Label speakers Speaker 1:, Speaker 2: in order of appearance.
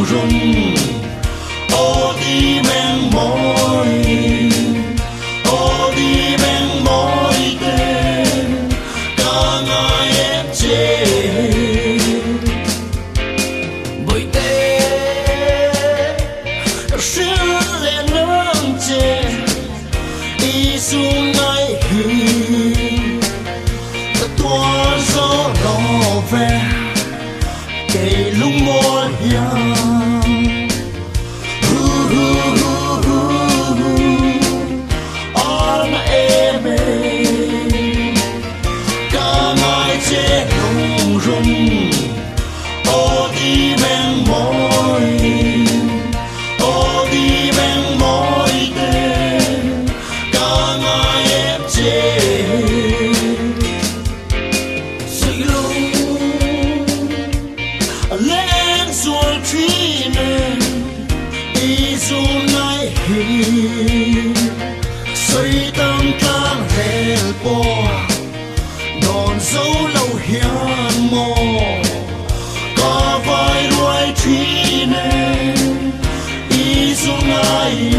Speaker 1: rung ô đi men mỏi ô đi men mỏi tên cả ngày em chết bởi thế xin lên nâng chết đi xuống ngay tua gió lò về kể lúc mùa hiền on em cả ngày chết rung rung ô đi men mỏi ô đi men mỏi tên cả ngày em chết lên xuống truy nên đi xuống ngay xây tâm can hẹn bỏ đòn dấu lâu hiền mồ có vai đuôi truy nên đi xuống ngay